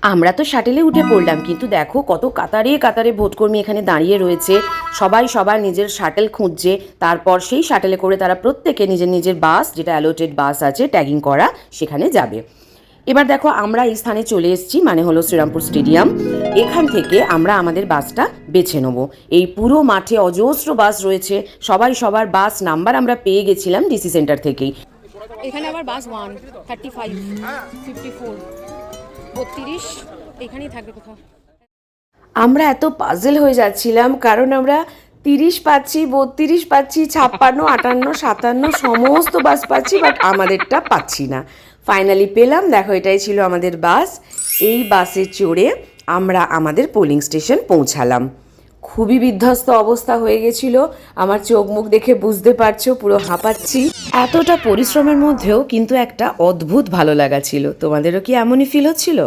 আমরা তো শাটেলে উঠে পড়লাম, কিন্তু দেখো কত কাতারে কাতারে ভোটকর্মী এখানে দাঁড়িয়ে রয়েছে। সবাই সবার নিজের শাটেল খুঁজছে, তারপর সেই শাটেলে করে তারা প্রত্যেকে নিজের নিজের বাস, যেটা অ্যালোটেড বাস আছে ট্যাগিং করা, সেখানে যাবে। এবার দেখো আমরা এই স্থানে চলে এসেছি, মানে হলো শ্রীরামপুর স্টেডিয়াম। এখান থেকে আমরা আমাদের বাসটা বেছে নেব। এই পুরো মাঠে অজস্র বাস রয়েছে, সবাই সবার বাস নাম্বার আমরা পেয়ে গেছিলাম ডিসি সেন্টার থেকেই। এখানে আবার বাস 1, 35, 54, 32 এখানেই থাকবে কোথাও। আমরা এত পাজেল হয়ে যাচ্ছিলাম, কারণ আমরা 30 পাচ্ছি, 32 পাচ্ছি, 56, 58, 57 সমস্ত বাস পাচ্ছি, বাট আমাদেরটা পাচ্ছি না। ফাইনালি পেলাম, দেখো এটাই ছিল আমাদের বাস। এই বাসে চড়ে আমরা আমাদের পোলিং স্টেশন পৌঁছালাম। খুবই বিধ্বস্ত অবস্থা হয়ে গেছিল, আমার চোখ মুখ দেখে বুঝতে পারছো, পুরো হাঁপাচ্ছি। এতটা পরিশ্রমের মধ্যেও কিন্তু একটা অদ্ভুত ভালো লাগা ছিল। তোমাদেরও কি এমনই ফিল হচ্ছিল?